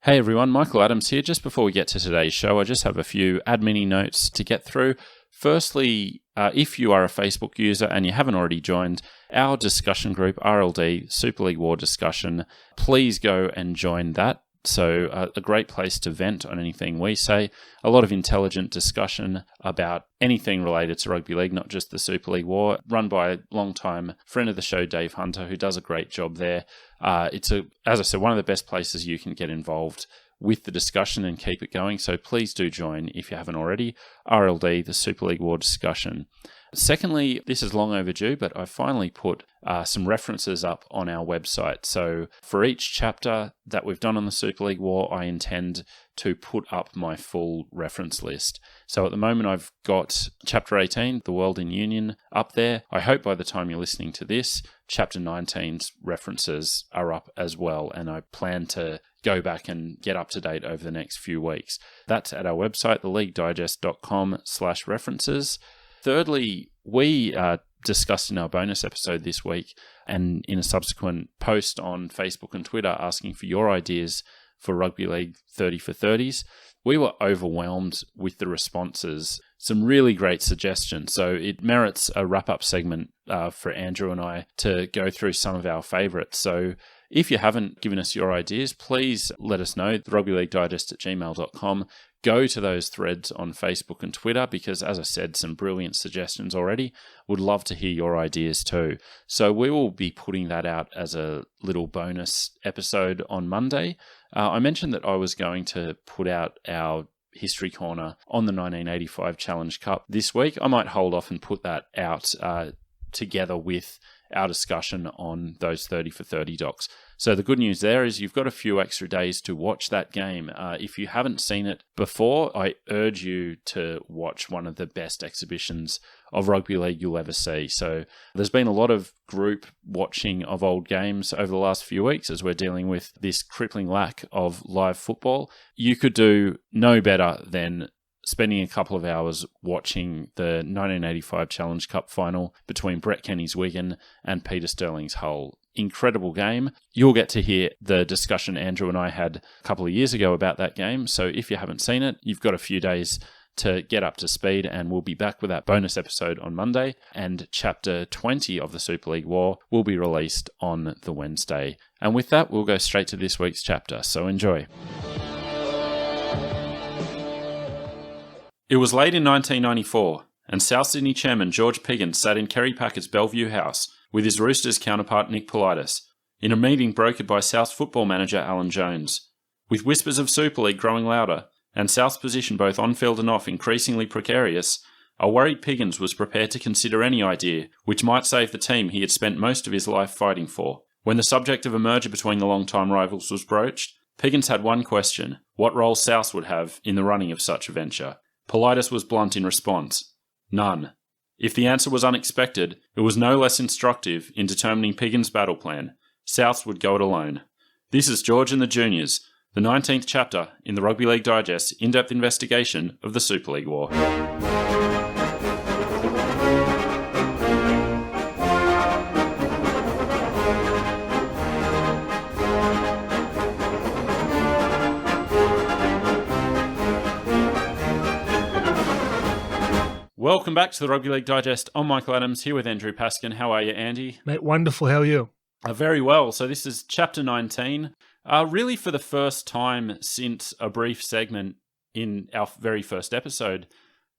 Hey everyone, Michael Adams here. Just before we get to today's show, I just have a few admin notes to get through. Firstly, if you are a Facebook user and you haven't already joined our discussion group, RLD, Super League War Discussion, please go and join that. So a great place to vent on anything we say. A lot of intelligent discussion about anything related to rugby league, not just the Super League War, run by a long-time friend of the show, Dave Hunter, who does a great job there. It's, as I said, one of the best places you can get involved with the discussion and keep it going. So please do join if you haven't already. RLD, the Super League War Discussion. Secondly, this is long overdue, but I finally put some references up on our website. So for each chapter that we've done on the Super League War, I intend to put up my full reference list. So at the moment, I've got Chapter 18, The World in Union, up there. I hope by the time you're listening to this, Chapter 19's references are up as well, and I plan to go back and get up to date over the next few weeks. That's at our website, theleaguedigest.com/references. Thirdly, we discussed in our bonus episode this week and in a subsequent post on Facebook and Twitter asking for your ideas for Rugby League 30 for 30s. We were overwhelmed with the responses. Some really great suggestions. So it merits a wrap-up segment for Andrew and I to go through some of our favourites. So if you haven't given us your ideas, please let us know, rugbyleaguedigest@gmail.com. Go to those threads on Facebook and Twitter because, as I said, some brilliant suggestions already. Would love to hear your ideas too. So we will be putting that out as a little bonus episode on Monday. I mentioned that I was going to put out our History Corner on the 1985 Challenge Cup this week. I might hold off and put that out together with our discussion on those 30 for 30 docs. So the good news there is you've got a few extra days to watch that game. If you haven't seen it before, I urge you to watch one of the best exhibitions of rugby league you'll ever see. So there's been a lot of group watching of old games over the last few weeks as we're dealing with this crippling lack of live football. You could do no better than spending a couple of hours watching the 1985 Challenge Cup final between Brett Kenny's Wigan and Peter Sterling's Hull. Incredible game. You'll get to hear the discussion Andrew and I had a couple of years ago about that game. So if you haven't seen it, you've got a few days to get up to speed, and we'll be back with that bonus episode on Monday. And Chapter 20 of the Super League War will be released on the Wednesday. And with that, we'll go straight to this week's chapter. So enjoy. It was late in 1994, and South Sydney chairman George Piggins sat in Kerry Packett's Bellevue house with his Roosters counterpart Nick Politis, in a meeting brokered by South's football manager Alan Jones. With whispers of Super League growing louder, and South's position both on-field and off increasingly precarious, a worried Piggins was prepared to consider any idea which might save the team he had spent most of his life fighting for. When the subject of a merger between the long-time rivals was broached, Piggins had one question: what role South would have in the running of such a venture? Politis was blunt in response: none. If the answer was unexpected, it was no less instructive in determining Piggins' battle plan. South would go it alone. This is George and the Juniors, the 19th chapter in the Rugby League Digest in-depth investigation of the Super League War. Welcome back to the Rugby League Digest. I'm Michael Adams, here with Andrew Paskin. How are you, Andy? Mate, wonderful. How are you? Very well. So this is Chapter 19. Really for the first time since a brief segment in our very first episode,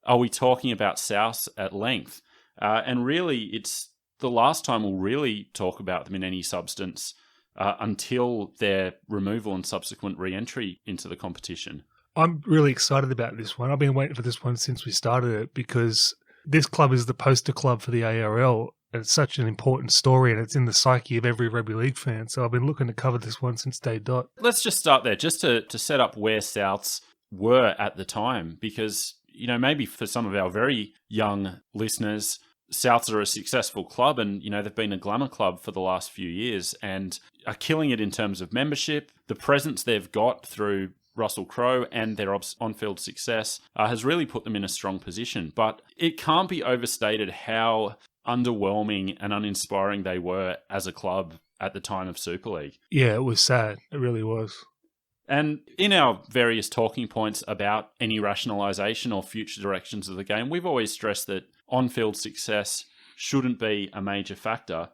are we talking about South at length. And really, it's the last time we'll really talk about them in any substance until their removal and subsequent re-entry into the competition. I'm really excited about this one. I've been waiting for this one since we started it because this club is the poster club for the ARL. And it's such an important story and it's in the psyche of every rugby league fan. So I've been looking to cover this one since day dot. Let's just start there, just to set up where Souths were at the time. Because, you know, maybe for some of our very young listeners, Souths are a successful club and, you know, they've been a glamour club for the last few years and are killing it in terms of membership. The presence they've got through Russell Crowe and their on-field success has really put them in a strong position. But it can't be overstated how underwhelming and uninspiring they were as a club at the time of Super League. Yeah, it was sad. It really was. And in our various talking points about any rationalisation or future directions of the game, we've always stressed that on-field success shouldn't be a major factor.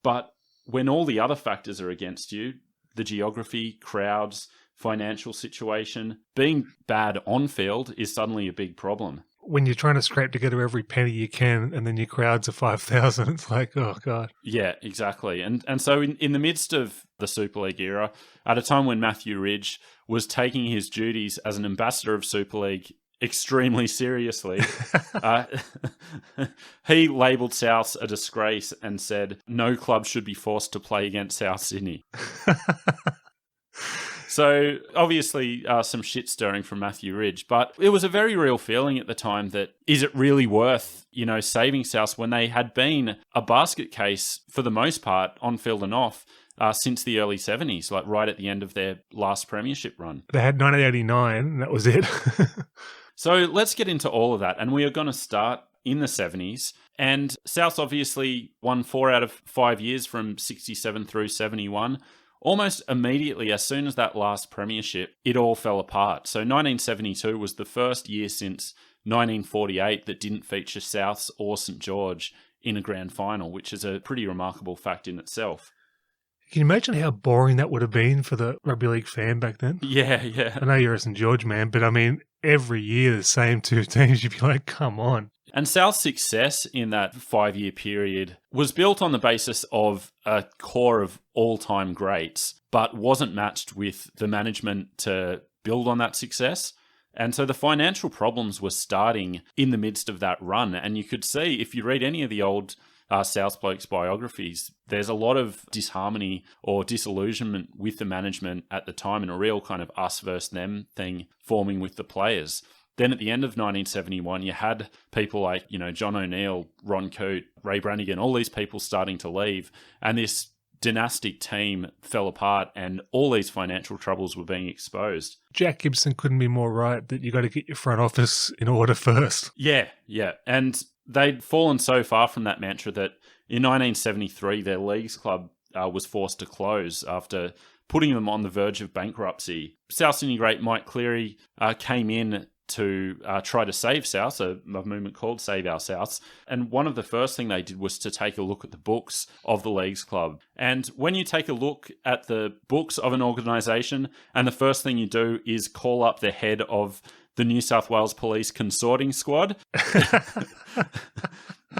But when all the other factors are against you, the geography, crowds, financial situation, being bad on-field is suddenly a big problem. When you're trying to scrape together every penny you can and then your crowds are 5,000, it's like, oh, God. Yeah, exactly. And so in the midst of the Super League era, at a time when Matthew Ridge was taking his duties as an ambassador of Super League extremely seriously, he labelled Souths a disgrace and said no club should be forced to play against South Sydney. So obviously some shit stirring from Matthew Ridge, but it was a very real feeling at the time that is it really worth, saving Souths when they had been a basket case for the most part on field and off since the early 70s, like right at the end of their last premiership run. They had 1989 and that was it. So let's get into all of that, and we are going to start in the 70s. And Souths obviously won 4 out of 5 years from 67 through 71. Almost immediately, as soon as that last premiership, it all fell apart. So 1972 was the first year since 1948 that didn't feature Souths or St George in a grand final, which is a pretty remarkable fact in itself. Can you imagine how boring that would have been for the rugby league fan back then? Yeah. I know you're a St George man, but I mean, every year the same two teams, you'd be like, come on. And South's success in that 5-year period was built on the basis of a core of all-time greats, but wasn't matched with the management to build on that success. And so the financial problems were starting in the midst of that run. And you could see, if you read any of the old South Blokes biographies, there's a lot of disharmony or disillusionment with the management at the time, and a real kind of us versus them thing forming with the players. Then at the end of 1971, you had people like, John O'Neill, Ron Coote, Ray Brannigan, all these people starting to leave. And this dynastic team fell apart and all these financial troubles were being exposed. Jack Gibson couldn't be more right that you got to get your front office in order first. Yeah. And they'd fallen so far from that mantra that in 1973, their leagues club was forced to close after putting them on the verge of bankruptcy. South Sydney great Mike Cleary came in to try to save South, a movement called Save Our Souths. And one of the first thing they did was to take a look at the books of the Leagues Club. And when you take a look at the books of an organisation, and the first thing you do is call up the head of the New South Wales Police Consorting Squad,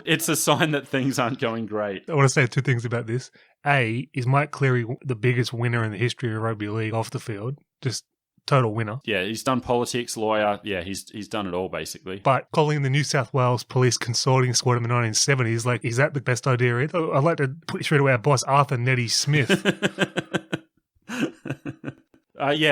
it's a sign that things aren't going great. I want to say 2 things about this. A, is Mike Cleary the biggest winner in the history of rugby league off the field? Just total winner. Yeah, he's done politics, lawyer. Yeah, he's done it all, basically. But calling the New South Wales Police Consorting Squad in the 1970s, like, is that the best idea either? I'd like to put you through to our boss, Arthur Nettie Smith.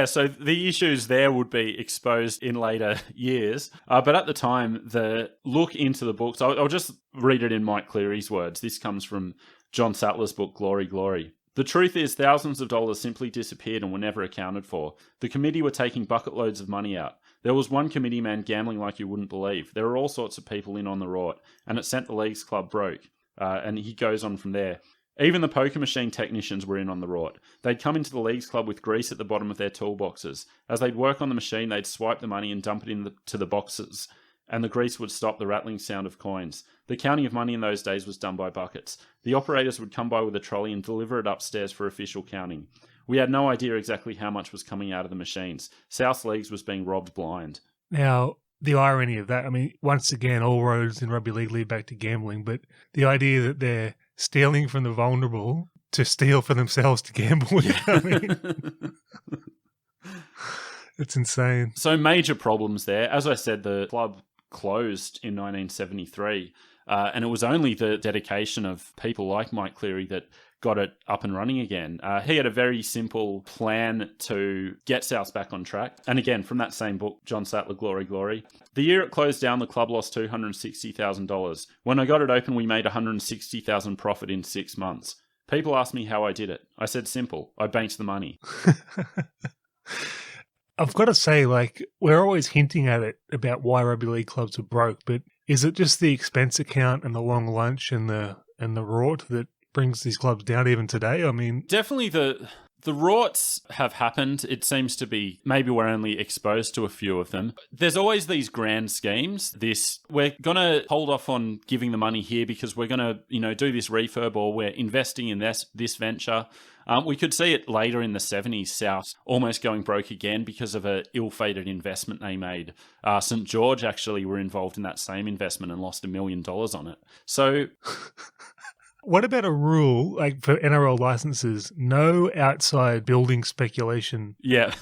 So the issues there would be exposed in later years. But at the time, the look into the books, I'll just read it in Mike Cleary's words. This comes from John Sattler's book, Glory, Glory. The truth is thousands of dollars simply disappeared and were never accounted for. The committee were taking bucket loads of money out. There was one committee man gambling like you wouldn't believe. There were all sorts of people in on the rort, and it sent the Leagues Club broke. And he goes on from there. Even the poker machine technicians were in on the rort. They'd come into the Leagues Club with grease at the bottom of their toolboxes. As they'd work on the machine, they'd swipe the money and dump it into the boxes, and the grease would stop the rattling sound of coins. The counting of money in those days was done by buckets. The operators would come by with a trolley and deliver it upstairs for official counting. We had no idea exactly how much was coming out of the machines. South Leagues was being robbed blind. Now, the irony of that, I mean, once again, all roads in rugby league lead back to gambling, but the idea that they're stealing from the vulnerable to steal for themselves to gamble with. I mean, it's insane. So major problems there. As I said, the club closed in 1973, and it was only the dedication of people like Mike Cleary that got it up and running again. He had a very simple plan to get South back on track. And again, from that same book, John Sattler, Glory, Glory. The year it closed down, the club lost $260,000. When I got it open, we made $160,000 profit in 6 months. People asked me how I did it. I said, simple. I banked the money. I've got to say, like, we're always hinting at it about why rugby league clubs are broke, but is it just the expense account and the long lunch and the rort that brings these clubs down even today? I mean, definitely the The rorts have happened. It seems to be, maybe we're only exposed to a few of them. There's always these grand schemes. We're going to hold off on giving the money here because we're going to, do this refurb, or we're investing in this venture. We could see it later in the 70s, South almost going broke again because of an ill-fated investment they made. St. George actually were involved in that same investment and lost $1 million on it. So... What about a rule, like for NRL licenses, no outside building speculation? Yeah.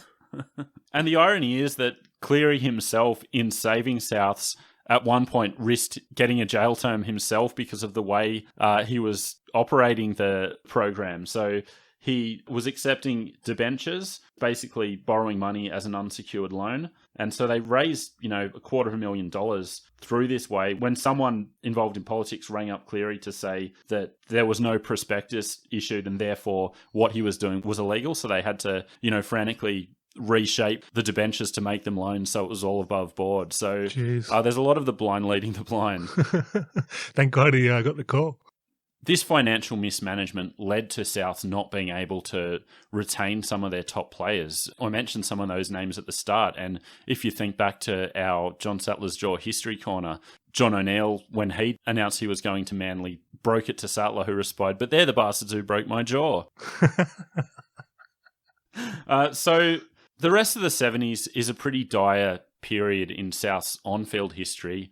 And the irony is that Cleary himself, in saving Souths, at one point risked getting a jail term himself because of the way he was operating the program. So he was accepting debentures, basically borrowing money as an unsecured loan. And so they raised, $250,000 through this way. When someone involved in politics rang up Cleary to say that there was no prospectus issued and therefore what he was doing was illegal, so they had to, frantically reshape the debentures to make them loans so it was all above board. So there's a lot of the blind leading the blind. Thank God he got the call. This financial mismanagement led to South not being able to retain some of their top players. I mentioned some of those names at the start, and if you think back to our John Sattler's Jaw History Corner, John O'Neill, when he announced he was going to Manly, broke it to Sattler, who responded, "But they're the bastards who broke my jaw." So the rest of the 70s is a pretty dire period in South's on-field history.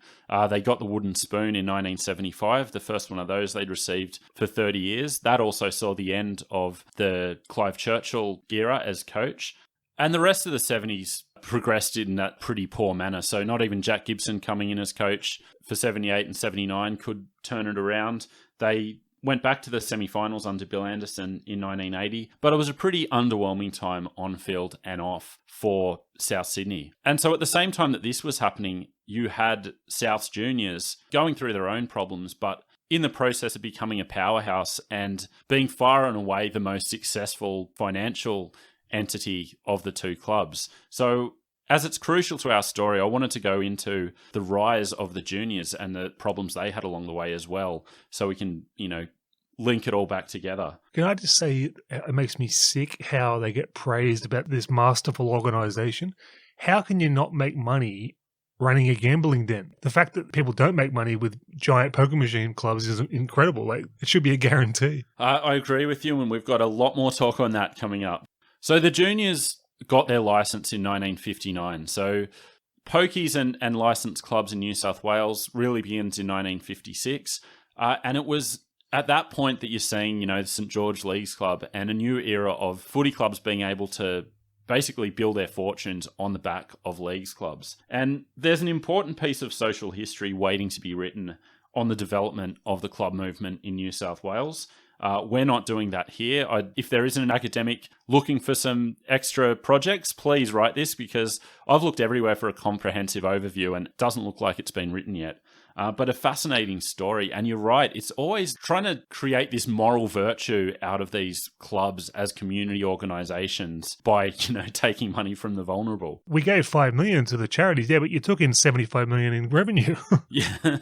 They got the wooden spoon in 1975, the first one of those they'd received for 30 years. That also saw the end of the Clive Churchill era as coach. And the rest of the 70s progressed in that pretty poor manner. So not even Jack Gibson coming in as coach for 78 and 79 could turn it around. They went back to the semi-finals under Bill Anderson in 1980, but it was a pretty underwhelming time on field and off for South Sydney. And so at the same time that this was happening, you had South's juniors going through their own problems, but in the process of becoming a powerhouse and being far and away the most successful financial entity of the two clubs. So as it's crucial to our story, I wanted to go into the rise of the juniors and the problems they had along the way as well, so we can, link it all back together. Can I just say, it makes me sick how they get praised about this masterful organisation. How can you not make money running a gambling den? The fact that people don't make money with giant poker machine clubs is incredible. Like, it should be a guarantee. I agree with you, and we've got a lot more talk on that coming up. So the juniors got their license in 1959. So pokies and licensed clubs in New South Wales really begins in 1956. And it was at that point that you're seeing, the St. George Leagues Club and a new era of footy clubs being able to basically build their fortunes on the back of leagues clubs. And there's an important piece of social history waiting to be written on the development of the club movement in New South Wales. We're not doing that here. If there isn't an academic looking for some extra projects, please write this, because I've looked everywhere for a comprehensive overview and it doesn't look like it's been written yet. But a fascinating story. And you're right, it's always trying to create this moral virtue out of these clubs as community organisations by, taking money from the vulnerable. We gave $5 million to the charities, but you took in $75 million in revenue. Yeah.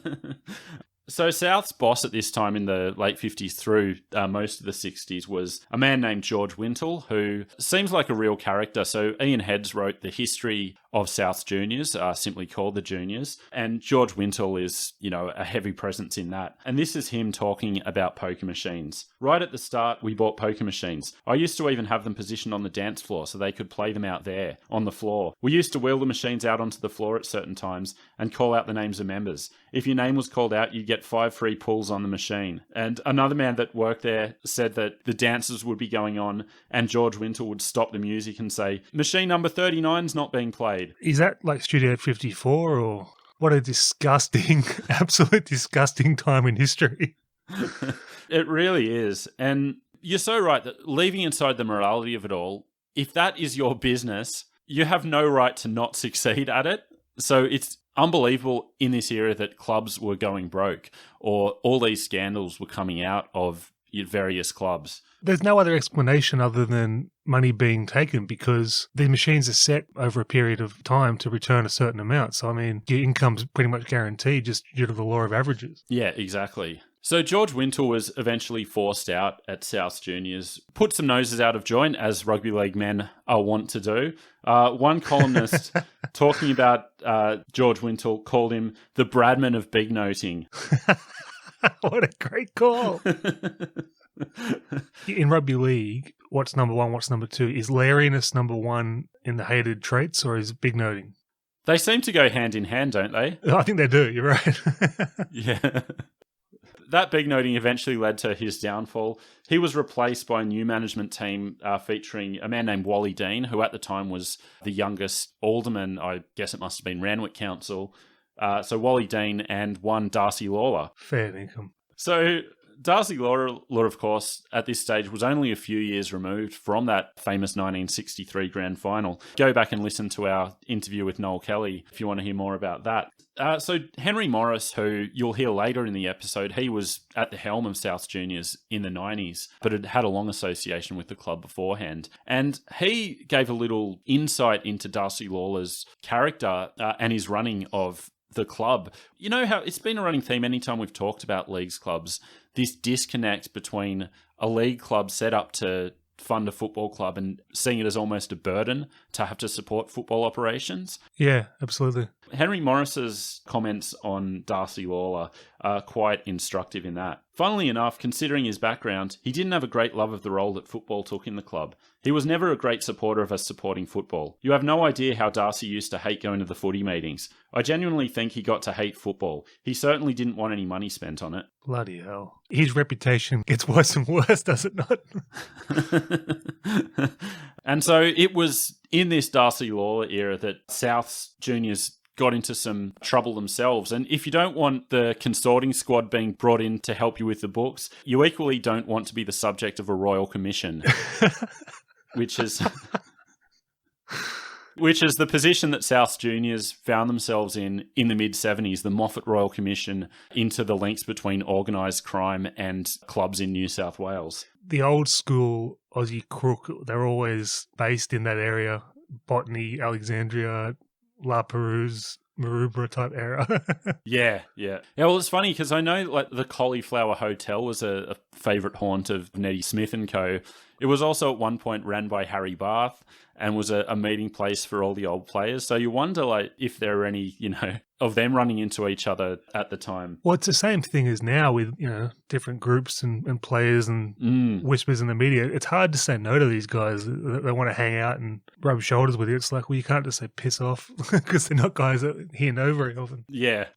So South's boss at this time in the late 50s through most of the 60s was a man named George Wintle, who seems like a real character. So Ian Heads wrote The History of South's Juniors, simply called The Juniors. And George Wintle is, a heavy presence in that. And this is him talking about poker machines. Right at the start, we bought poker machines. I used to even have them positioned on the dance floor so they could play them out there on the floor. We used to wheel the machines out onto the floor at certain times and call out the names of members. If your name was called out, you'd get 5 free pulls on the machine. And another man that worked there said that the dances would be going on and George Wintle would stop the music and say, "Machine number 39's not being played." Is that like Studio 54 or... What a disgusting, absolute disgusting time in history. It really is. And you're so right that leaving aside the morality of it all, if that is your business, you have no right to not succeed at it. So it's unbelievable in this era that clubs were going broke or all these scandals were coming out of various clubs. There's no other explanation other than money being taken, because these machines are set over a period of time to return a certain amount. So, your income's pretty much guaranteed just due to the law of averages. Yeah, exactly. So George Wintle was eventually forced out at South Juniors, put some noses out of joint, as rugby league men are wont to do. One columnist talking about George Wintle called him the Bradman of big noting. What a great call. In rugby league, what's number one, what's number two? Is Larryness number one in the hated traits, or is big noting? They seem to go hand in hand, don't they? I think they do, you're right. Yeah. That big noting eventually led to his downfall. He was replaced by a new management team featuring a man named Wally Dean, who at the time was the youngest alderman. I guess it must have been Randwick Council. So Wally Dean and one Darcy Lawler. Fair income. So Darcy Lawler, of course, at this stage was only a few years removed from that famous 1963 grand final. Go back and listen to our interview with Noel Kelly if you want to hear more about that. So Henry Morris, who you'll hear later in the episode, he was at the helm of South Juniors in the 90s, but had had a long association with the club beforehand. And he gave a little insight into Darcy Lawler's character and his running of the club. You know how it's been a running theme anytime we've talked about leagues clubs, this disconnect between a league club set up to fund a football club and seeing it as almost a burden to have to support football operations. Yeah, absolutely. Henry Morris's comments on Darcy Lawler are quite instructive in that. Funnily enough, considering his background, he didn't have a great love of the role that football took in the club. He was never a great supporter of us supporting football. You have no idea how Darcy used to hate going to the footy meetings. I genuinely think he got to hate football. He certainly didn't want any money spent on it. Bloody hell. His reputation gets worse and worse, does it not? And so it was in this Darcy Lawler era that South's juniors got into some trouble themselves. And if you don't want the consorting squad being brought in to help you with the books, you equally don't want to be the subject of a royal commission, which is the position that South Juniors found themselves in the mid-70s, the Moffat Royal Commission into the links between organised crime and clubs in New South Wales. The old school Aussie crook, they're always based in that area, Botany, Alexandria, La Perouse, Maroubra type era. Yeah. Well, it's funny because I know like the Cauliflower Hotel was a favourite haunt of Nettie Smith and co. It was also at one point ran by Harry Barth and was a meeting place for all the old players. So you wonder like if there are any, of them running into each other at the time. Well, it's the same thing as now with, different groups and players and whispers in the media. It's hard to say no to these guys. They want to hang out and rub shoulders with you. It's like, well, you can't just say piss off because they're not guys that hear no very often. Yeah.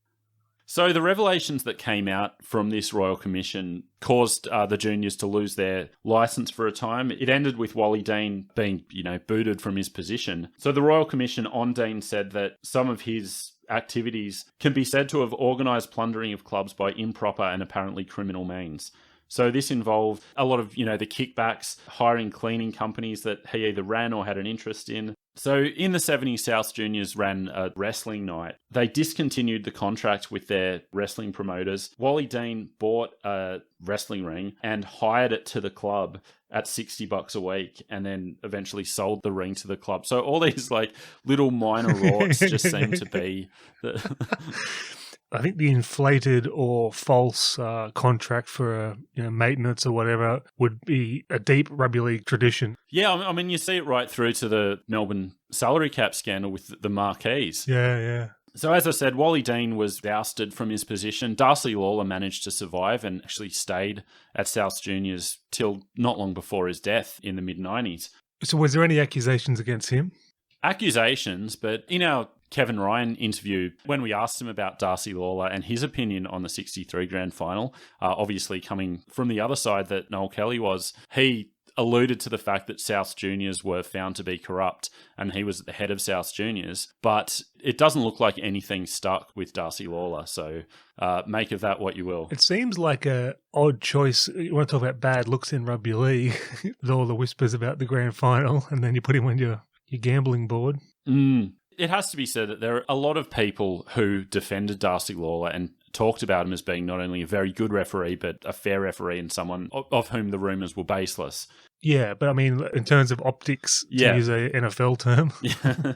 So the revelations that came out from this Royal Commission caused the juniors to lose their licence for a time. It ended with Wally Dean being, booted from his position. So the Royal Commission on Dean said that some of his activities can be said to have organised plundering of clubs by improper and apparently criminal means. So this involved a lot of, the kickbacks, hiring cleaning companies that he either ran or had an interest in. So in the 70s, South Juniors ran a wrestling night. They discontinued the contract with their wrestling promoters. Wally Dean bought a wrestling ring and hired it to the club at $60 a week and then eventually sold the ring to the club. So all these like little minor rorts just seem to be... I think the inflated or false contract for maintenance or whatever would be a deep rugby league tradition. Yeah, I mean, you see it right through to the Melbourne salary cap scandal with the Marquees. Yeah. So as I said, Wally Dean was ousted from his position. Darcy Lawler managed to survive and actually stayed at South Juniors till not long before his death in the mid-90s. So was there any accusations against him? Accusations, but in our Kevin Ryan interview, when we asked him about Darcy Lawler and his opinion on the 63 grand final, obviously coming from the other side that Noel Kelly was, he alluded to the fact that South Juniors were found to be corrupt and he was at the head of South Juniors, but it doesn't look like anything stuck with Darcy Lawler, so make of that what you will. It seems like a odd choice. You want to talk about bad looks in rugby league, with all the whispers about the grand final, and then you put him on your gambling board. It has to be said that there are a lot of people who defended Darcy Lawler and talked about him as being not only a very good referee, but a fair referee and someone of whom the rumours were baseless. Yeah, but I mean, in terms of optics, to use a NFL term. Yeah.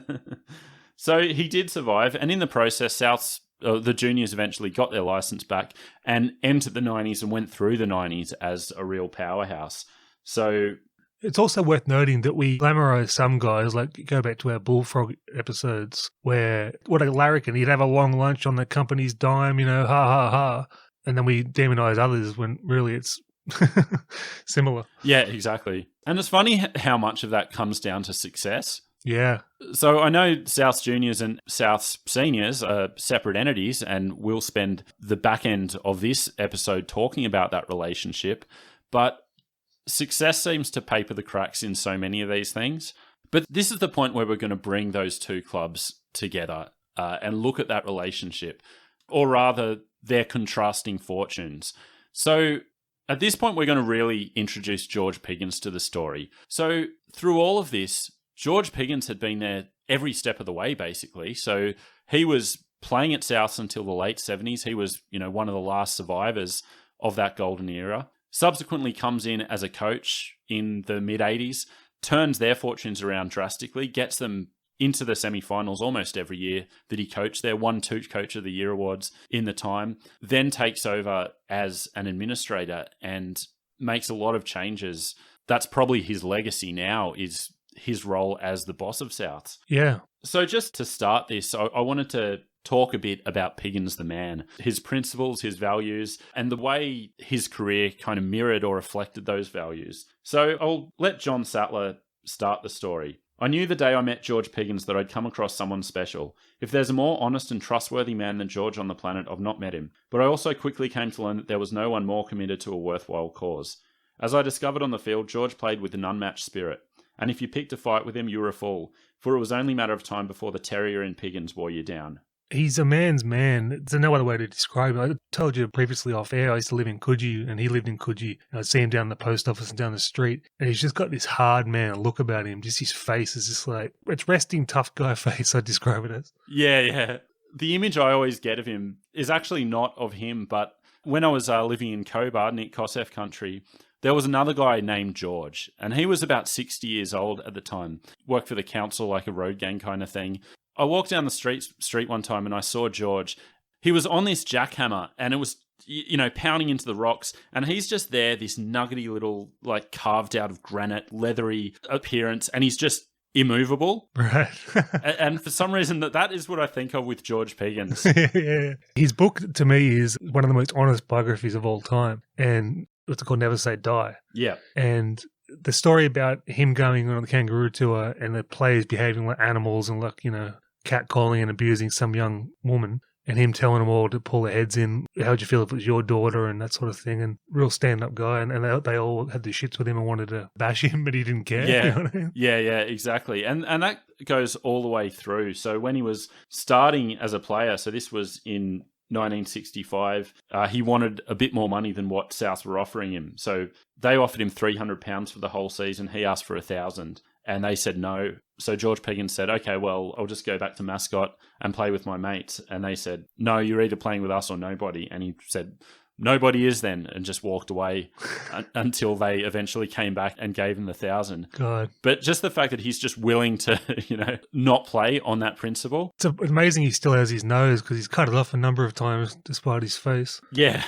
So he did survive, and in the process, South's the juniors eventually got their license back and entered the 90s and went through the 90s as a real powerhouse. So it's also worth noting that we glamorize some guys, like go back to our Bullfrog episodes, where what a larrikin, he'd have a long lunch on the company's dime, ha ha ha, and then we demonize others when really it's similar. Yeah, exactly. And it's funny how much of that comes down to success. Yeah. So I know South's juniors and South's seniors are separate entities, and we'll spend the back end of this episode talking about that relationship. But success seems to paper the cracks in so many of these things. But this is the point where we're going to bring those two clubs together and look at that relationship, or rather their contrasting fortunes. So at this point, we're going to really introduce George Piggins to the story. So through all of this, George Piggins had been there every step of the way, basically. So he was playing at Souths until the late 70s. He was, one of the last survivors of that golden era. Subsequently comes in as a coach in the mid-80s, turns their fortunes around drastically, gets them into the semi-finals almost every year that he coached there, won 2 Coach of the Year awards in the time, then takes over as an administrator and makes a lot of changes. That's probably his legacy now, is his role as the boss of Souths. Yeah. So just to start this, I wanted to talk a bit about Piggins the man, his principles, his values, and the way his career kind of mirrored or reflected those values. So I'll let John Sattler start the story. I knew the day I met George Piggins that I'd come across someone special. If there's a more honest and trustworthy man than George on the planet, I've not met him. But I also quickly came to learn that there was no one more committed to a worthwhile cause. As I discovered on the field, George played with an unmatched spirit. And if you picked a fight with him, you were a fool, for it was only a matter of time before the terrier in Piggins wore you down. He's a man's man. There's no other way to describe it. I told you previously off air, I used to live in Coogee, and he lived in Coogee. And I'd see him down the post office and down the street, and he's just got this hard man look about him. Just his face is just like, it's resting tough guy face, I describe it as. Yeah. The image I always get of him is actually not of him, but when I was living in Cobar, Nick Kosef country, there was another guy named George, and he was about 60 years old at the time, worked for the council, like a road gang kind of thing. I walked down the street one time and I saw George. He was on this jackhammer and it was, pounding into the rocks. And he's just there, this nuggety little, like carved out of granite, leathery appearance. And he's just immovable. Right. And for some reason, that is what I think of with George Piggins. Yeah. His book, to me, is one of the most honest biographies of all time. And what's it called? Never Say Die. Yeah. And the story about him going on the kangaroo tour and the players behaving like animals and like, catcalling and abusing some young woman, and him telling them all to pull their heads in. How'd you feel if it was your daughter and that sort of thing? And real stand-up guy. And they all had the shits with him and wanted to bash him, but he didn't care. Yeah, you know what I mean? yeah, exactly. And that goes all the way through. So when he was starting as a player, so this was in 1965, he wanted a bit more money than what South were offering him. So they offered him £300 for the whole season. He asked for $1,000 and they said no. So George Piggins said, okay, well, I'll just go back to Mascot and play with my mates. And they said, no, you're either playing with us or nobody. And he said, nobody is then, and just walked away until they eventually came back and gave him the $1,000. God. But just the fact that he's just willing to, not play on that principle. It's amazing he still has his nose because he's cut it off a number of times despite his face. Yeah.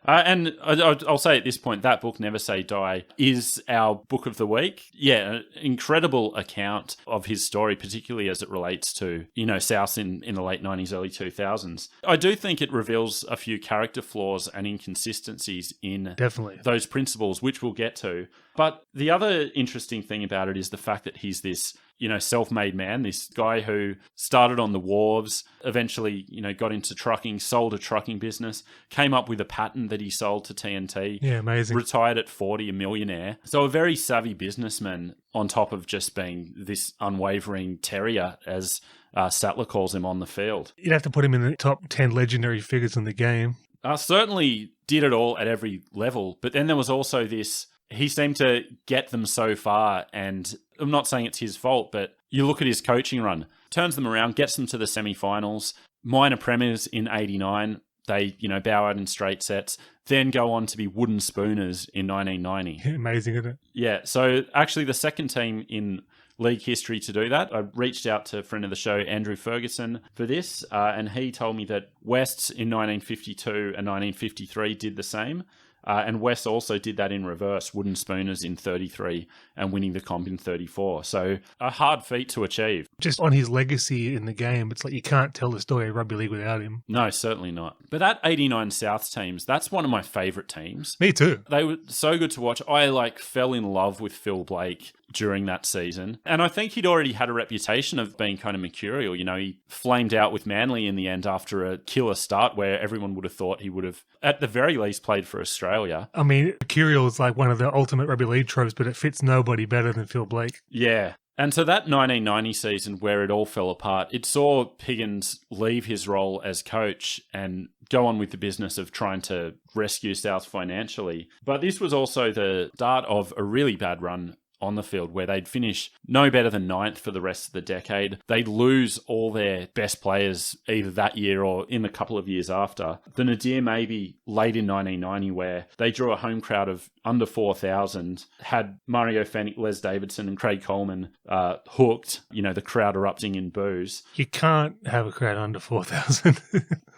And I'll say at this point, that book, Never Say Die, is our book of the week. Yeah, an incredible account of his story, particularly as it relates to, South in the late 90s, early 2000s. I do think it reveals a few character flaws and inconsistencies in Definitely those principles, which we'll get to. But the other interesting thing about it is the fact that he's this, self-made man, this guy who started on the wharves, eventually, got into trucking, sold a trucking business, came up with a patent that he sold to TNT. Yeah, amazing. Retired at 40, a millionaire. So a very savvy businessman on top of just being this unwavering terrier, as Sattler calls him on the field. You'd have to put him in the top 10 legendary figures in the game. Certainly did it all at every level, but then there was also this, he seemed to get them so far, and I'm not saying it's his fault, but you look at his coaching run, turns them around, gets them to the semi-finals, minor premiers in 89, they, bow out in straight sets, then go on to be wooden spooners in 1990. Amazing, isn't it? Yeah, so actually the second team in league history to do that. I reached out to a friend of the show, Andrew Ferguson, for this, and he told me that Wests in 1952 and 1953 did the same. And West also did that in reverse, wooden spooners in 33 and winning the comp in 34. So a hard feat to achieve. Just on his legacy in the game, it's like you can't tell the story of rugby league without him. No, certainly not. But that 89 Souths teams, that's one of my favourite teams. Me too. They were so good to watch. I fell in love with Phil Blake during that season. And I think he'd already had a reputation of being kind of mercurial. You know, he flamed out with Manly in the end after a killer start where everyone would have thought he would have, at the very least, played for Australia. I mean, mercurial is like one of the ultimate rugby league tropes, but it fits nobody better than Phil Blake. Yeah. And so that 1990 season where it all fell apart, it saw Piggins leave his role as coach and go on with the business of trying to rescue South financially. But this was also the start of a really bad run on the field where they'd finish no better than 9th for the rest of the decade. They'd lose all their best players either that year or in a couple of years after. The nadir maybe late in 1990 where they drew a home crowd of under 4,000, had Mario Fennick, Les Davidson and Craig Coleman hooked, you know, the crowd erupting in boos. You can't have a crowd under 4,000.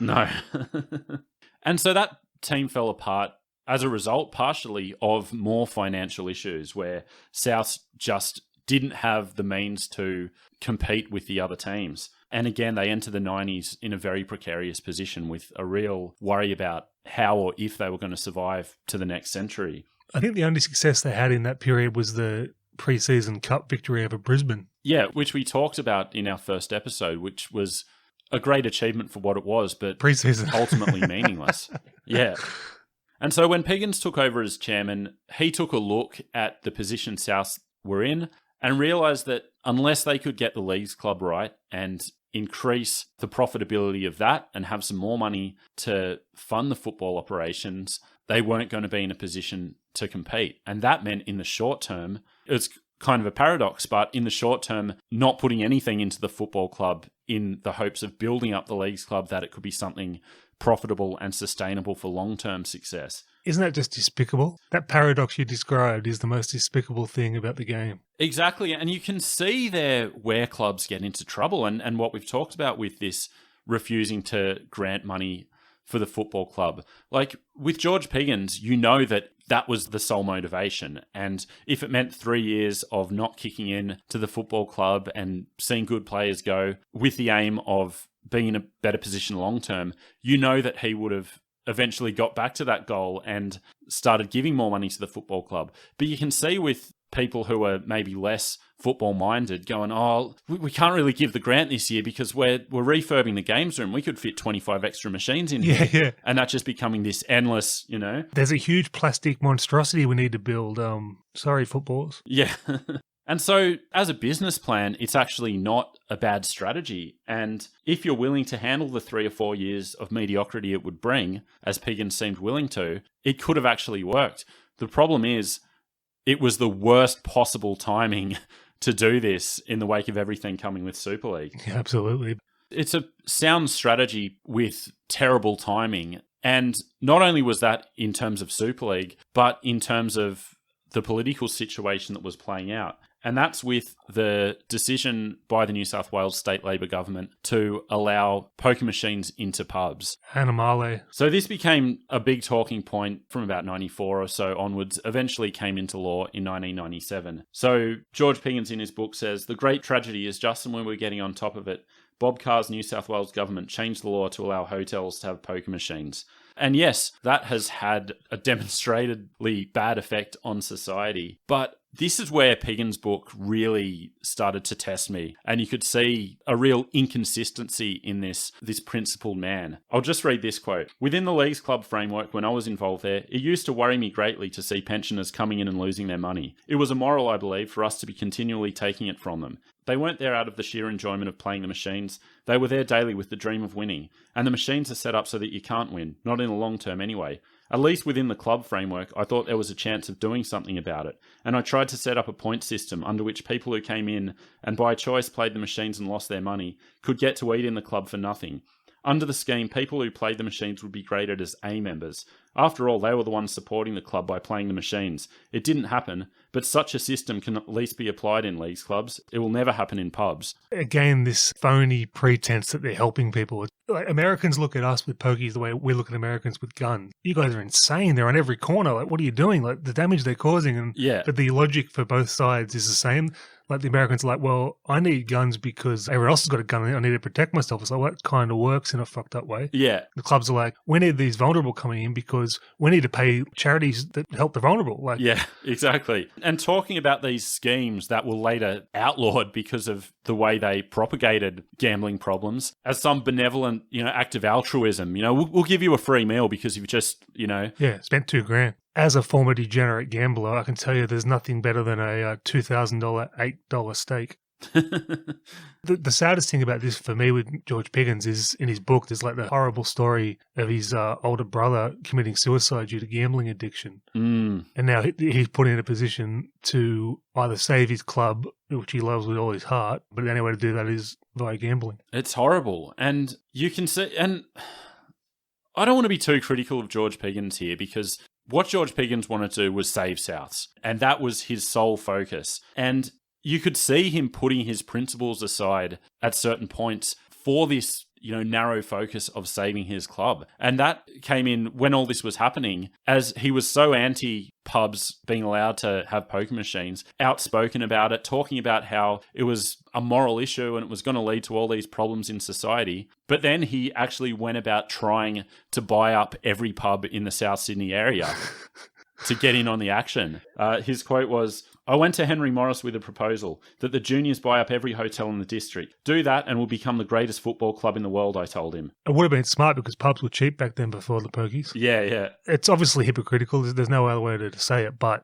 No. And so that team fell apart as a result, partially, of more financial issues where South just didn't have the means to compete with the other teams. And again, they enter the 90s in a very precarious position with a real worry about how or if they were going to survive to the next century. I think the only success they had in that period was the pre-season cup victory over Brisbane. Yeah, which we talked about in our first episode, which was a great achievement for what it was, but pre-season ultimately meaningless. Yeah. And so when Piggins took over as chairman, he took a look at the position South were in and realised that unless they could get the Leagues Club right and increase the profitability of that and have some more money to fund the football operations, they weren't going to be in a position to compete. And that meant in the short term, it's kind of a paradox, but in the short term, not putting anything into the football club in the hopes of building up the Leagues Club, that it could be something profitable and sustainable for long-term success. Isn't that just despicable? That paradox you described is the most despicable thing about the game. Exactly, and you can see there where clubs get into trouble and what we've talked about with this refusing to grant money for the football club. Like with George Piggins, you know that that was the sole motivation. And if it meant 3 years of not kicking in to the football club and seeing good players go with the aim of being in a better position long term, you know that he would have eventually got back to that goal and started giving more money to the football club. But you can see with people who are maybe less football minded going, oh, we can't really give the grant this year because we're refurbing the games room. We could fit 25 extra machines in here. Yeah. And that's just becoming this endless, you know. There's a huge plastic monstrosity we need to build. Sorry, footballs. Yeah. And so as a business plan, it's actually not a bad strategy. And if you're willing to handle the 3 or 4 years of mediocrity it would bring, as Piggins seemed willing to, it could have actually worked. The problem is it was the worst possible timing to do this in the wake of everything coming with Super League. Yeah, absolutely. It's a sound strategy with terrible timing. And not only was that in terms of Super League, but in terms of the political situation that was playing out. And that's with the decision by the New South Wales State Labor government to allow poker machines into pubs. Hanamale. So this became a big talking point from about 94 or so onwards, eventually came into law in 1997. So George Piggins in his book says, the great tragedy is just when we're getting on top of it, Bob Carr's New South Wales government changed the law to allow hotels to have poker machines. And yes, that has had a demonstratedly bad effect on society. But this is where Piggins' book really started to test me. And you could see a real inconsistency in this principled man. I'll just read this quote. Within the Leagues Club framework, when I was involved there, it used to worry me greatly to see pensioners coming in and losing their money. It was immoral, I believe, for us to be continually taking it from them. They weren't there out of the sheer enjoyment of playing the machines. They were there daily with the dream of winning. And the machines are set up so that you can't win, not in the long term anyway. At least within the club framework, I thought there was a chance of doing something about it. And I tried to set up a point system under which people who came in and by choice played the machines and lost their money could get to eat in the club for nothing. Under the scheme, people who played the machines would be graded as A members. After all, they were the ones supporting the club by playing the machines. It didn't happen, but such a system can at least be applied in leagues clubs. It will never happen in pubs. Again, this phony pretense that they're helping people. Like, Americans look at us with pokies the way we look at Americans with guns. You guys are insane. They're on every corner. Like, what are you doing? Like, the damage they're causing. And Yeah. But the logic for both sides is the same. Like, the Americans are like, well, I need guns because everyone else has got a gun and I need to protect myself. It's like, well, that kind of works in a fucked up way. Yeah. The clubs are like, we need these vulnerable coming in because we need to pay charities that help the vulnerable. Like, Yeah, exactly. And talking about these schemes that were later outlawed because of the way they propagated gambling problems as some benevolent, act of altruism. We'll give you a free meal because you've just, Yeah, spent $2,000. As a former degenerate gambler, I can tell you there's nothing better than a $2,000, $8 steak. The saddest thing about this for me with George Piggins is in his book, there's like the horrible story of his older brother committing suicide due to gambling addiction. Mm. And now he's put in a position to either save his club, which he loves with all his heart, but the only way to do that is via gambling. It's horrible. And you can see, and I don't want to be too critical of George Piggins here because what George Piggins wanted to do was save Souths. And that was his sole focus. And you could see him putting his principles aside at certain points for this, narrow focus of saving his club. And that came in when all this was happening, as he was so anti-pubs being allowed to have poker machines, outspoken about it, talking about how it was a moral issue and it was going to lead to all these problems in society. But then he actually went about trying to buy up every pub in the South Sydney area to get in on the action. His quote was, "I went to Henry Morris with a proposal that the juniors buy up every hotel in the district. Do that and we'll become the greatest football club in the world," I told him. It would have been smart because pubs were cheap back then before the pokies. Yeah. It's obviously hypocritical. There's no other way to say it, but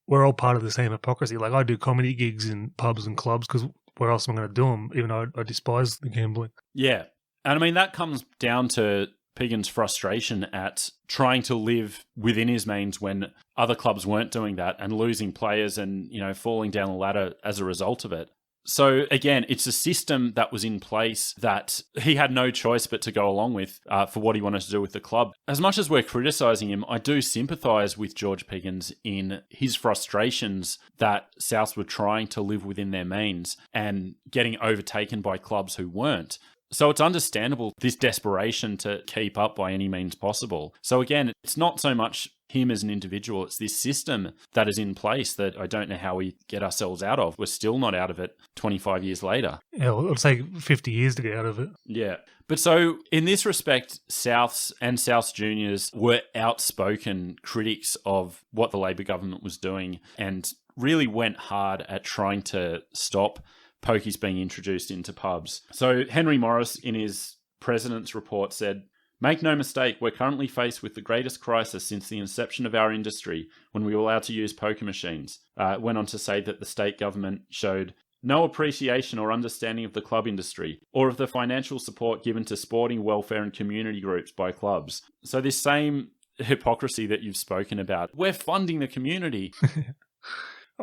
we're all part of the same hypocrisy. Like, I do comedy gigs in pubs and clubs because where else am I going to do them, even though I despise the gambling. Yeah. And I mean, that comes down to Piggins' frustration at trying to live within his means when other clubs weren't doing that and losing players and, falling down the ladder as a result of it. So again, it's a system that was in place that he had no choice but to go along with for what he wanted to do with the club. As much as we're criticising him, I do sympathise with George Piggins in his frustrations that Souths were trying to live within their means and getting overtaken by clubs who weren't. So it's understandable, this desperation to keep up by any means possible. So again, it's not so much him as an individual, it's this system that is in place that I don't know how we get ourselves out of. We're still not out of it 25 years later. Yeah, it'll take 50 years to get out of it. Yeah. But so in this respect, Souths and Souths juniors were outspoken critics of what the Labor government was doing and really went hard at trying to stop pokies being introduced into pubs. So Henry Morris, in his president's report, said, "Make no mistake, we're currently faced with the greatest crisis since the inception of our industry when we were allowed to use poker machines." Went on to say that the state government showed no appreciation or understanding of the club industry or of the financial support given to sporting, welfare and community groups by clubs. So this same hypocrisy that you've spoken about, we're funding the community.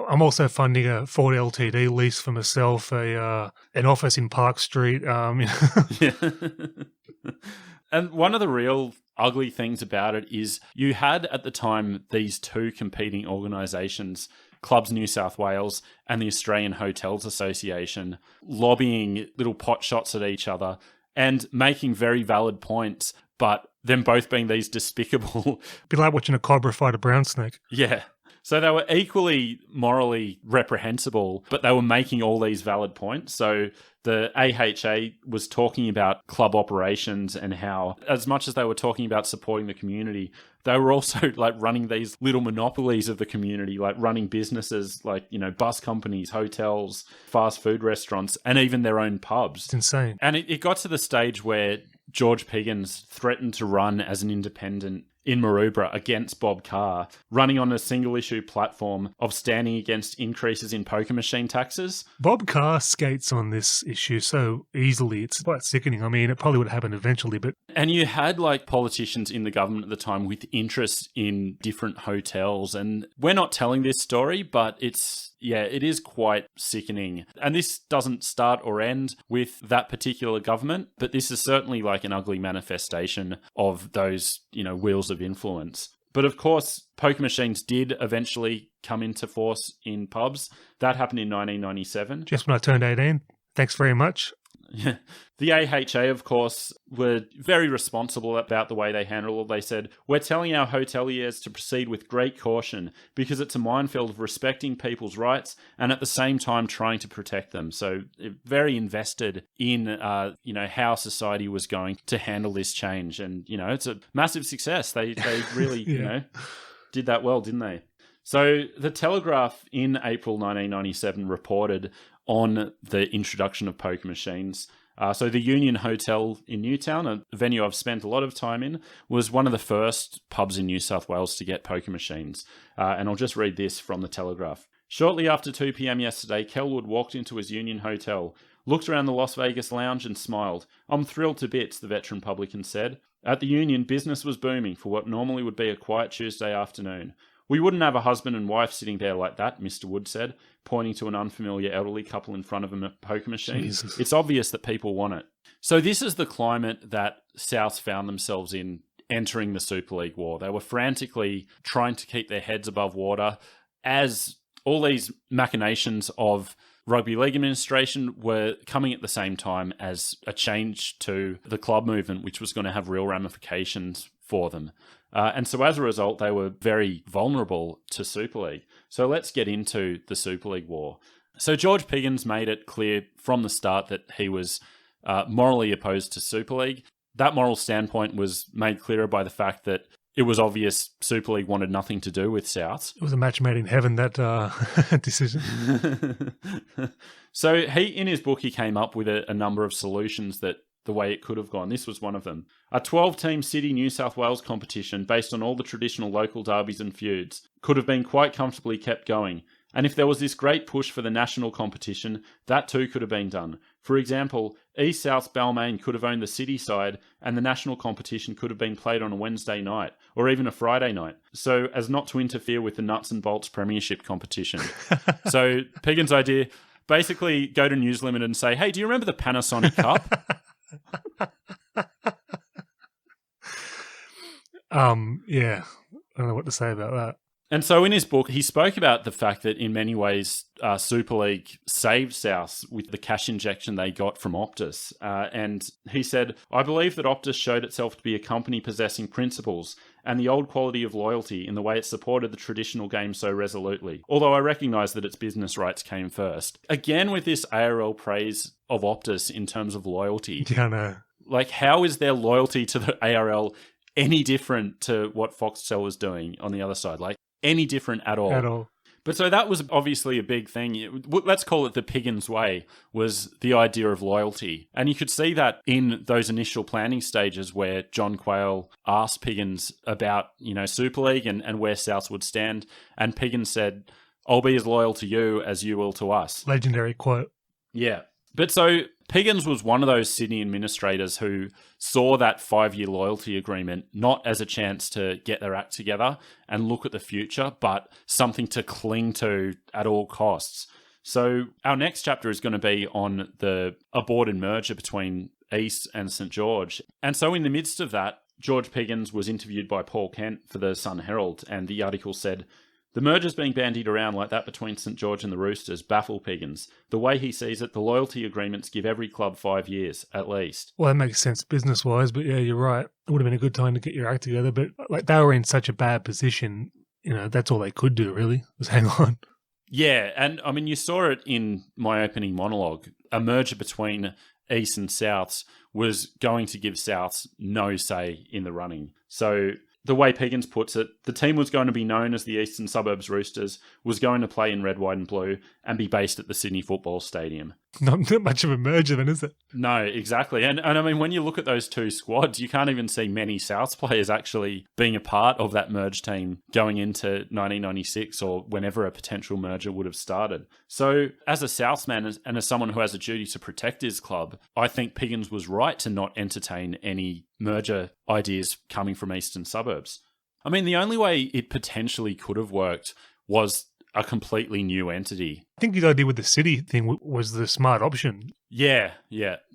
I'm also funding a Ford LTD lease for myself, an office in Park Street. Yeah. And one of the real ugly things about it is you had at the time these two competing organisations, Clubs New South Wales and the Australian Hotels Association, lobbying little pot shots at each other and making very valid points, but them both being these despicable... Be like watching a cobra fight a brown snake. Yeah. So they were equally morally reprehensible, but they were making all these valid points. So the AHA was talking about club operations and how, as much as they were talking about supporting the community, they were also like running these little monopolies of the community, like running businesses like, bus companies, hotels, fast food restaurants, and even their own pubs. It's insane. And it got to the stage where George Piggins threatened to run as an independent in Maroubra against Bob Carr, running on a single-issue platform of standing against increases in poker machine taxes. Bob Carr skates on this issue so easily. It's quite sickening. I mean, it probably would have happened eventually, but... And you had, politicians in the government at the time with interest in different hotels. And we're not telling this story, but it's Yeah, it is quite sickening. And this doesn't start or end with that particular government, but this is certainly like an ugly manifestation of those, wheels of influence. But of course, poker machines did eventually come into force in pubs. That happened in 1997. Just when I turned 18. Thanks very much. The AHA, of course, were very responsible about the way they handled it. They said, "We're telling our hoteliers to proceed with great caution because it's a minefield of respecting people's rights and at the same time trying to protect them." So very invested in, how society was going to handle this change. And, it's a massive success. They really, did that well, didn't they? So the Telegraph in April 1997 reported on the introduction of poker machines. So the Union Hotel in Newtown, a venue I've spent a lot of time in, was one of the first pubs in New South Wales to get poker machines. And I'll just read this from the Telegraph. Shortly after 2 p.m. yesterday, Kelwood walked into his Union Hotel, looked around the Las Vegas lounge and smiled. "I'm thrilled to bits," the veteran publican said. At the Union, business was booming for what normally would be a quiet Tuesday afternoon. "We wouldn't have a husband and wife sitting there like that," Mr. Wood said, pointing to an unfamiliar elderly couple in front of a poker machine. Jesus. "It's obvious that people want it." So this is the climate that Souths found themselves in entering the Super League war. They were frantically trying to keep their heads above water as all these machinations of rugby league administration were coming at the same time as a change to the club movement, which was going to have real ramifications for them. And so as a result, they were very vulnerable to Super League. So let's get into the Super League war. So George Piggins made it clear from the start that he was morally opposed to Super League. That moral standpoint was made clearer by the fact that it was obvious Super League wanted nothing to do with Souths. It was a match made in heaven, that decision. So in his book, he came up with a number of solutions that the way it could have gone. This was one of them. A 12-team City New South Wales competition based on all the traditional local derbies and feuds could have been quite comfortably kept going. And if there was this great push for the national competition, that too could have been done. For example, East South Balmain could have owned the city side and the national competition could have been played on a Wednesday night or even a Friday night, so as not to interfere with the nuts and bolts premiership competition. So Piggins' idea, basically go to News Limited and say, "Hey, do you remember the Panasonic Cup?" Yeah, I don't know what to say about that. And so in his book, he spoke about the fact that in many ways, Super League saved South with the cash injection they got from Optus. And he said, "I believe that Optus showed itself to be a company possessing principles and the old quality of loyalty in the way it supported the traditional game so resolutely. Although I recognise that its business rights came first." Again, with this ARL praise of Optus in terms of loyalty. Yeah, I know. Like, how is their loyalty to the ARL any different to what Foxtel was doing on the other side? Like, any different at all. At all. But so that was obviously a big thing. Let's call it the Piggins way, was the idea of loyalty. And you could see that in those initial planning stages where John Quayle asked Piggins about, Super League and where Souths would stand. And Piggins said, "I'll be as loyal to you as you will to us." Legendary quote. Yeah. But so Piggins was one of those Sydney administrators who saw that 5-year loyalty agreement not as a chance to get their act together and look at the future, but something to cling to at all costs. So our next chapter is going to be on the aborted merger between East and St. George. And so in the midst of that, George Piggins was interviewed by Paul Kent for the Sun Herald, and the article said, "The mergers being bandied around like that between St. George and the Roosters baffle Piggins. The way he sees it, the loyalty agreements give every club 5 years, at least." Well, that makes sense business-wise, but yeah, you're right. It would have been a good time to get your act together, but like they were in such a bad position, that's all they could do, really, was hang on. Yeah, and I mean, you saw it in my opening monologue. A merger between East and Souths was going to give Souths no say in the running. So the way Piggins puts it, the team was going to be known as the Eastern Suburbs Roosters, was going to play in red, white and blue, and be based at the Sydney Football Stadium. Not much of a merger then, is it? No, exactly. And I mean, when you look at those two squads, you can't even see many Souths players actually being a part of that merged team going into 1996 or whenever a potential merger would have started. So as a Southsman and as someone who has a duty to protect his club, I think Piggins was right to not entertain any merger ideas coming from Eastern Suburbs. I mean, the only way it potentially could have worked was a completely new entity. I think his idea with the city thing was the smart option. Yeah.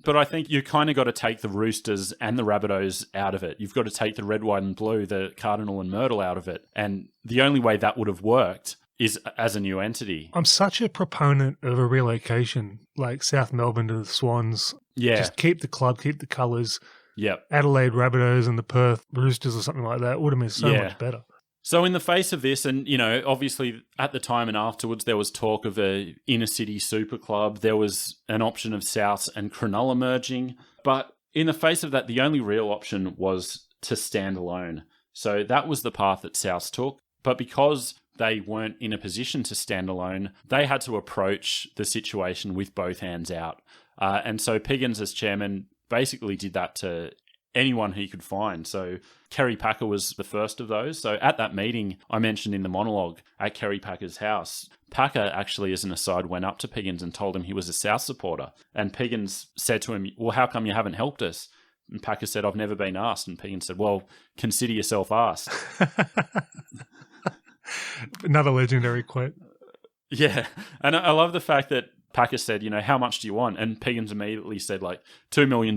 But I think you kind of got to take the Roosters and the Rabbitohs out of it. You've got to take the Red, White and Blue, the Cardinal and Myrtle out of it. And the only way that would have worked is as a new entity. I'm such a proponent of a relocation, like South Melbourne to the Swans. Yeah. Just keep the club, keep the colours. Yep. Adelaide Rabbitohs and the Perth Roosters or something like that would have been so much better. So in the face of this, and, obviously at the time and afterwards, there was talk of a inner city super club. There was an option of Souths and Cronulla merging. But in the face of that, the only real option was to stand alone. So that was the path that Souths took. But because they weren't in a position to stand alone, they had to approach the situation with both hands out. And so Piggins, as chairman, basically did that to anyone he could find. So Kerry Packer was the first of those. So at that meeting I mentioned in the monologue at Kerry Packer's house, Packer actually, as an aside, went up to Piggins and told him he was a South supporter. And Piggins said to him, well, how come you haven't helped us? And Packer said, I've never been asked. And Piggins said, well, consider yourself asked. Another legendary quote. Yeah. And I love the fact that Packer said, how much do you want? And Piggins immediately said, $2 million,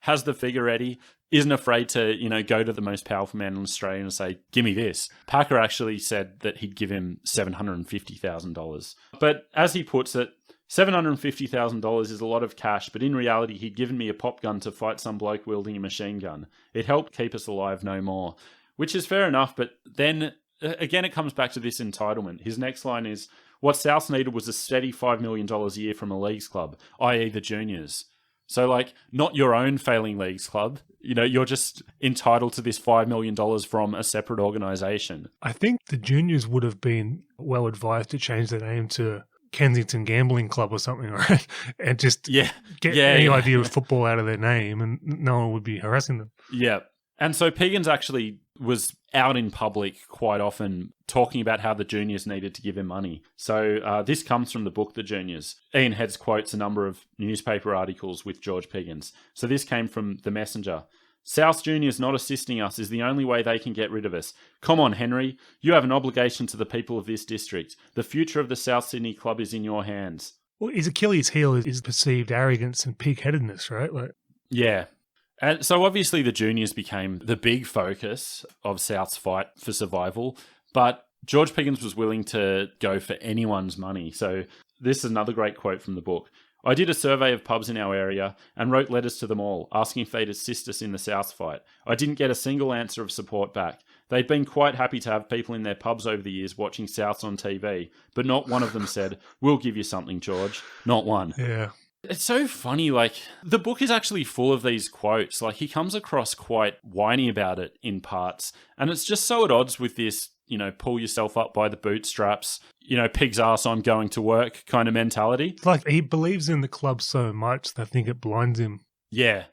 has the figure ready, isn't afraid to, go to the most powerful man in Australia and say, give me this. Packer actually said that he'd give him $750,000. But as he puts it, $750,000 is a lot of cash, but in reality, he'd given me a pop gun to fight some bloke wielding a machine gun. It helped keep us alive no more. Which is fair enough, but then again, it comes back to this entitlement. His next line is, what South needed was a steady $5 million a year from a leagues club, i.e. the juniors. So, not your own failing leagues club. You're just entitled to this $5 million from a separate organisation. I think the juniors would have been well advised to change their name to Kensington Gambling Club or something, right? And just get any idea of football out of their name, and no one would be harassing them. Yeah. And so Piggins actually was out in public quite often talking about how the juniors needed to give him money. So this comes from the book, The Juniors. Ian Heads quotes a number of newspaper articles with George Piggins. So this came from The Messenger. South Juniors not assisting us is the only way they can get rid of us. Come on, Henry. You have an obligation to the people of this district. The future of the South Sydney club is in your hands. Well, his Achilles heel is perceived arrogance and pig-headedness, right? Yeah. And so obviously the juniors became the big focus of South's fight for survival, but George Piggins was willing to go for anyone's money. So this is another great quote from the book. I did a survey of pubs in our area and wrote letters to them all, asking if they'd assist us in the South fight. I didn't get a single answer of support back. They'd been quite happy to have people in their pubs over the years watching Souths on TV, but not one of them said, we'll give you something, George. Not one. Yeah. It's so funny, the book is actually full of these quotes. He comes across quite whiny about it in parts. And it's just so at odds with this, pull yourself up by the bootstraps, pig's ass, I'm going to work kind of mentality. It's he believes in the club so much that I think it blinds him. Yeah.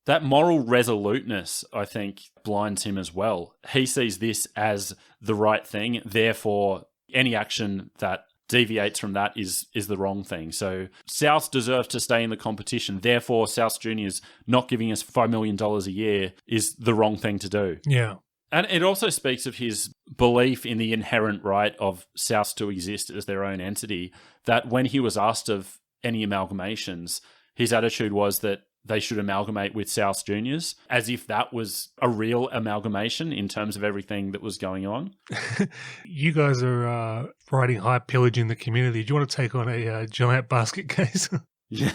That moral resoluteness, I think, blinds him as well. He sees this as the right thing. Therefore, any action that deviates from that is the wrong thing. So South deserves to stay in the competition. Therefore, South Juniors not giving us $5 million a year is the wrong thing to do. Yeah. And it also speaks of his belief in the inherent right of Souths to exist as their own entity, that when he was asked of any amalgamations, his attitude was that they should amalgamate with South Juniors, as if that was a real amalgamation in terms of everything that was going on. You guys are riding high, pillaging the community. Do you want to take on a giant basket case? Yeah.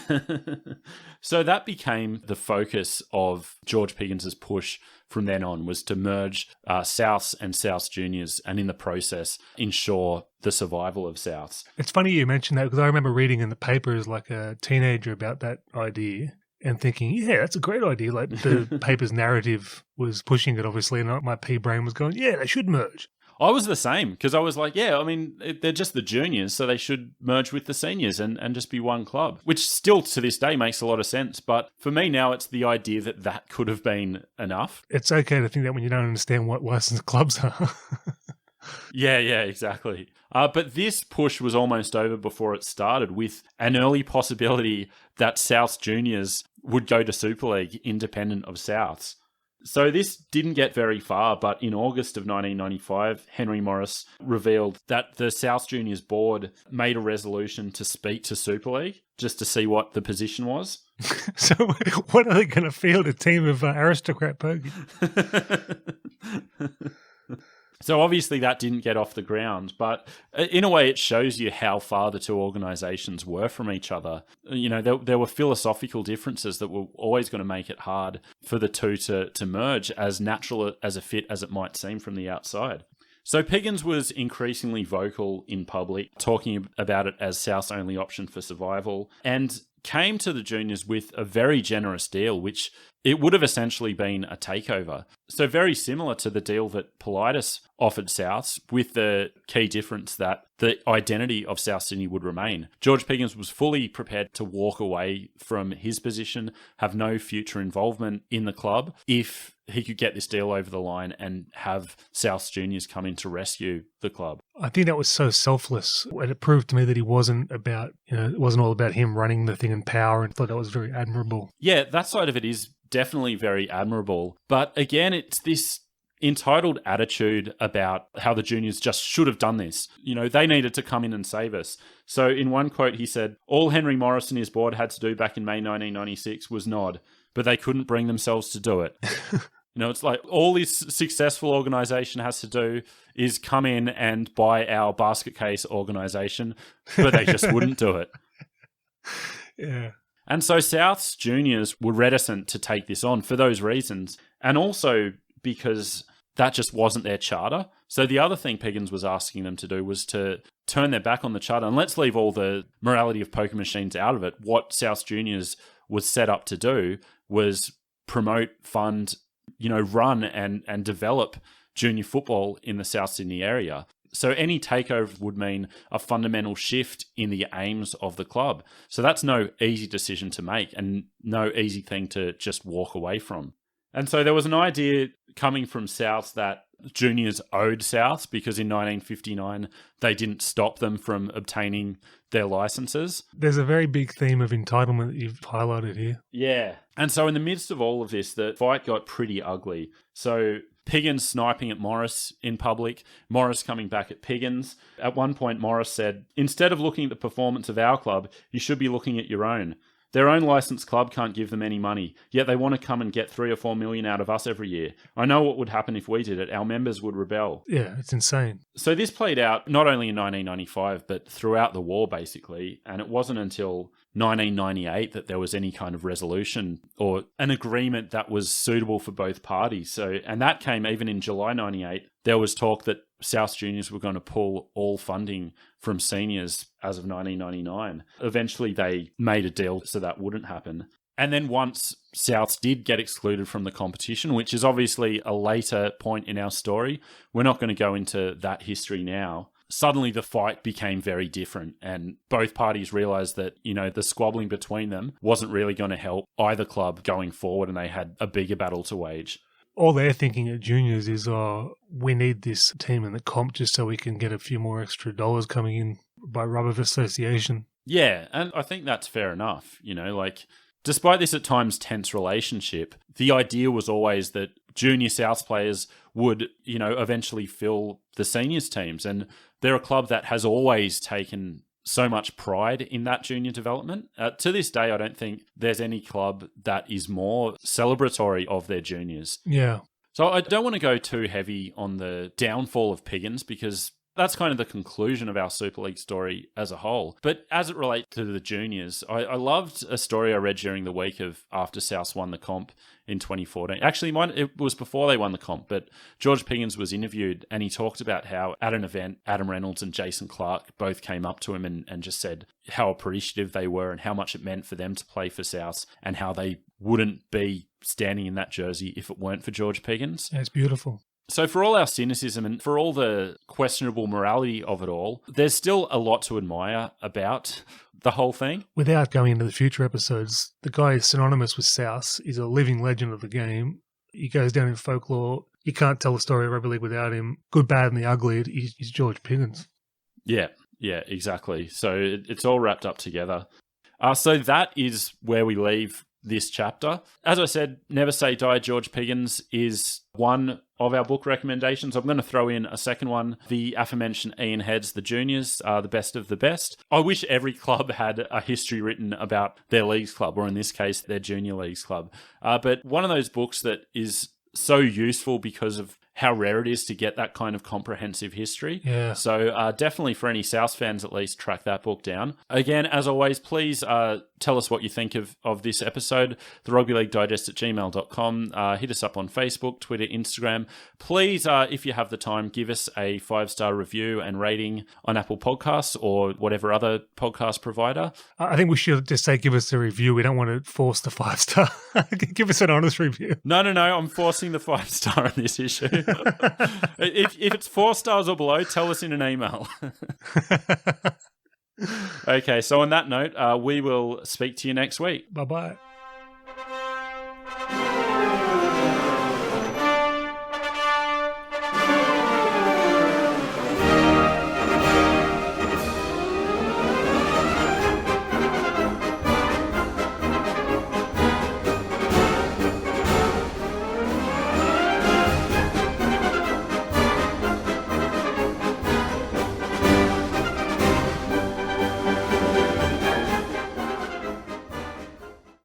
So that became the focus of George Piggins' push from then on, was to merge Souths and South Juniors, and in the process ensure the survival of Souths. It's funny you mentioned that, because I remember reading in the paper as a teenager about that idea and thinking, yeah, that's a great idea. The paper's narrative was pushing it, obviously, and my pea brain was going, yeah, they should merge. I was the same, because I was like, yeah, I mean, they're just the juniors, so they should merge with the seniors and just be one club, which still to this day makes a lot of sense. But for me now, it's the idea that could have been enough. It's okay to think that when you don't understand what licensed clubs are. Yeah, exactly. But this push was almost over before it started, with an early possibility that South Juniors would go to Super League independent of Souths. So this didn't get very far, but in August of 1995, Henry Morris revealed that the South Juniors board made a resolution to speak to Super League just to see what the position was. So what are they going to field? A team of aristocrat pokey? So obviously that didn't get off the ground, but in a way it shows you how far the two organisations were from each other. You know, there were philosophical differences that were always going to make it hard for the two to merge, as natural as a fit as it might seem from the outside. So Piggins was increasingly vocal in public, talking about it as South's only option for survival, and came to the juniors with a very generous deal, which it would have essentially been a takeover. So very similar to the deal that Politis offered Souths, with the key difference that the identity of South Sydney would remain. George Piggins was fully prepared to walk away from his position, have no future involvement in the club, if he could get this deal over the line and have South's juniors come in to rescue the club. I think that was so selfless, and it proved to me that he wasn't about, it wasn't all about him running the thing in power, and I thought that was very admirable. Yeah, that side of it is definitely very admirable. But again, it's this entitled attitude about how the juniors just should have done this. You know, they needed to come in and save us. So in one quote, he said, "All Henry Morris and his board had to do back in May 1996 was nod, but they couldn't bring themselves to do it." You know, it's like all this successful organisation has to do is come in and buy our basket case organisation, but they just wouldn't do it. Yeah. And so South's juniors were reticent to take this on for those reasons, and also because that just wasn't their charter. So the other thing Piggins was asking them to do was to turn their back on the charter, and let's leave all the morality of poker machines out of it. What South's juniors was set up to do was promote, fund, run and develop junior football in the South Sydney area. So any takeover would mean a fundamental shift in the aims of the club. So that's no easy decision to make and no easy thing to just walk away from. And so there was an idea coming from South that juniors owed South because in 1959 they didn't stop them from obtaining their licenses. There's a very big theme of entitlement that you've highlighted here. Yeah. And so in the midst of all of this, the fight got pretty ugly. So Piggins sniping at Morris in public, Morris coming back at Piggins. At one point, Morris said, "Instead of looking at the performance of our club, you should be looking at your own. Their own licensed club can't give them any money, yet they want to come and get 3 or 4 million out of us every year. I know what would happen if we did it. Our members would rebel." Yeah, it's insane. So this played out not only in 1995, but throughout the war, basically. And it wasn't until 1998 that there was any kind of resolution or an agreement that was suitable for both parties. And that came even in July 98. There was talk that South Juniors were going to pull all funding from seniors as of 1999. Eventually, they made a deal so that wouldn't happen. And then once Souths did get excluded from the competition, which is obviously a later point in our story, we're not going to go into that history now. Suddenly the fight became very different and both parties realised that, the squabbling between them wasn't really going to help either club going forward, and they had a bigger battle to wage. All they're thinking at juniors is, we need this team in the comp just so we can get a few more extra dollars coming in by rub of association. Yeah, and I think that's fair enough. Despite this at times tense relationship, the idea was always that junior South players would, eventually fill the seniors teams. And they're a club that has always taken so much pride in that junior development. To this day, I don't think there's any club that is more celebratory of their juniors. Yeah. So I don't want to go too heavy on the downfall of Piggins because that's kind of the conclusion of our Super League story as a whole. But as it relates to the juniors, I loved a story I read during the week of after Souths won the comp in 2014. Actually, it was before they won the comp, but George Piggins was interviewed and he talked about how at an event, Adam Reynolds and Jason Clark both came up to him and just said how appreciative they were and how much it meant for them to play for Souths and how they wouldn't be standing in that jersey if it weren't for George Piggins. Yeah, it's beautiful. So for all our cynicism and for all the questionable morality of it all, there's still a lot to admire about the whole thing. Without going into the future episodes, the guy is synonymous with South. He's a living legend of the game. He goes down in folklore. You can't tell the story of rugby league without him. Good, bad, and the ugly. He's George Piggins. Yeah, exactly. So it's all wrapped up together. So that is where we leave this chapter. As I said, Never Say Die, George Piggins is one of our book recommendations. I'm going to throw in a second one. The aforementioned Ian Head's The Juniors, the best of the best. I wish every club had a history written about their leagues club, or in this case, their junior leagues club. But one of those books that is so useful because of how rare it is to get that kind of comprehensive history. Yeah. So definitely for any South fans at least, track that book down. Again, as always, please tell us what you think of this episode. The Rugby League Digest at gmail.com. Hit us up on Facebook, Twitter, Instagram. Please, if you have the time, give us a 5-star review and rating on Apple Podcasts or whatever other podcast provider. I think we should just say give us a review. We don't want to force the 5-star. Give us an honest review. No. I'm forcing the 5-star on this issue. If it's 4 stars or below, tell us in an email. Okay, so on that note, we will speak to you next week. Bye-bye.